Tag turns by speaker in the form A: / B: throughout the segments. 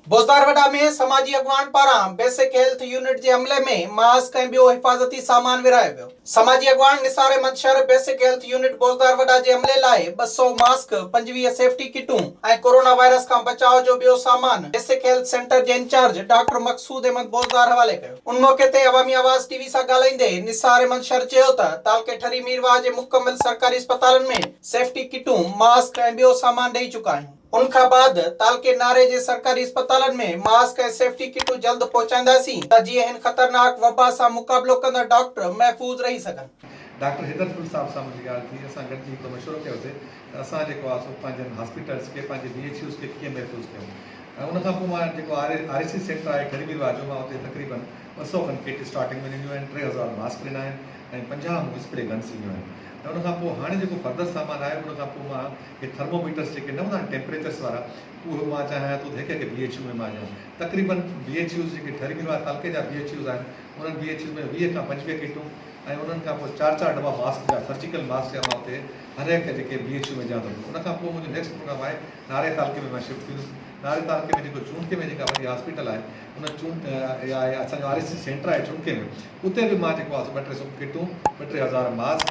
A: बोज़दारवडा में समाजी अगवान पारां बेसिक हेल्थ यूनिट के अमले में मास्क ऐं ॿियो हिफ़ाज़ती सामान विरायो वियो। समाजी अगवान निसार अहमद शहर बेसिक हेल्थ यूनिट बोज़दारवडा के अमले लाइ 200 मास्क, 25 सेफ्टी किटूं ऐं कोरोना वायरस का बचाव जो ॿियो सामान बेसिक हेल्थ सेंटर के इंचार्ज डॉक्टर मकसूद अहमद बोज़दार हवाले कयो। उन मौके ते अवामी आवाज़ टीवी सां ॻाल्हाईंदे निसार अहमद शहर चयो त तालके ठरी मीरवाह जे मुकम्मल सरकारी अस्पतालन में सेफ्टी किटूं, मास्क ऐं ॿियो सामान ॾेई चुका आहियूं। उनखां बाद तालके नारे जे सरकारी अस्पतालन में मास्क ऐं सेफ्टी किटूं जल्द पहुचाईंदासीं त जीअं हिन ख़तरनाक वबा सां मुक़ाबिलो कंदड़ डॉक्टर महफ़ूज़ रही सघनि।
B: डॉक्टर हिदरपुर साहब सां मुंहिंजी ॻाल्हि थी, असां गॾिजी हिकिड़ो मशवरो कयोसीं त असां जेको आहे सो पंहिंजनि हॉस्पिटल्स खे, पंहिंजे BHUs खे कीअं महफ़ूज़ कयूं। ऐं उनखां पोइ मां जेको RAC सेंटर आहे ठरी मीरवाह जो, मां उते तक़रीबन 200 खनि किट स्टार्टिंग में ॾिनियूं आहिनि, 3000 मास्क ॾिना आहिनि ऐं 50 स्प्रे गन्स ॾिनियूं आहिनि। ऐं उनखां पोइ हाणे जेको फर्दर सामान आहे उनखां पोइ मां हे थर्मोमीटर्स जेके न हूंदा आहिनि टेम्परेचर्स वारा, उहो मां चाहियां थो हिकु हिकु BHU में मां ॾियां। तक़रीबन BHUs जेके ठरी मीरवाह तालके जा BHUs आहिनि, उन्हनि BHUs में 20 खां 25 किटूं ऐं उन्हनि खां पोइ 4-4 दॿा मास्क जा, सर्जिकल मास्क जा मां उते हर हिकु जेके BHU में ॾियां थो। उनखां पोइ मुंहिंजो नेक्स्ट प्रोग्राम आहे नारे तालके में मां शिफ्ट थींदुसि। नारे तालके में जेको चूंडके में जेका वॾी हॉस्पिटल आहे, उन या असांजो RAC सेंटर आहे चूंडके में, उते बि मां जेको आहे 200 किटूं, 2-3000 मास्क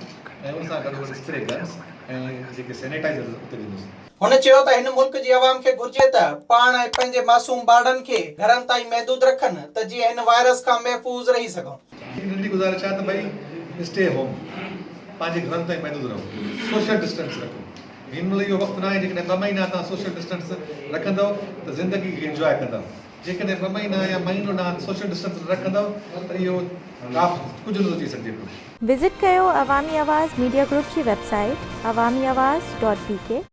B: ऐं उन सां गॾु स्प्रे गन्स ऐं जेके सैनिटाइज़र उते ॾींदुसि।
A: हुन चयो त हिन मुल्क जी अवाम खे घुर्जे त पाण ऐं पंहिंजे मासूम ॿारनि खे घरनि ताईं महदूद रखनि त जीअं हिन वायरस खां महफ़ूज़ रही सघूं।
B: नंढी गुज़ारिश आहे त भई स्टे होम, पंहिंजे घरनि ताईं महदूद रहो, सोशल डिस्टेंस रखो। हिन महिल इहो वक़्तु न आहे जेकॾहिं 2 महीना तव्हां सोशल डिस्टेंस रखंदव त ज़िंदगी खे इंजॉय कंदव। जेकॾहिं 2 महीना या महीनो न सोशल डिस्टेंस रखंदव त इहो कुझु न थी सघे पियो।
C: विज़िट कयो अवामी आवाज़ मीडिया ग्रुप की वेबसाइट awamiawaz.pk।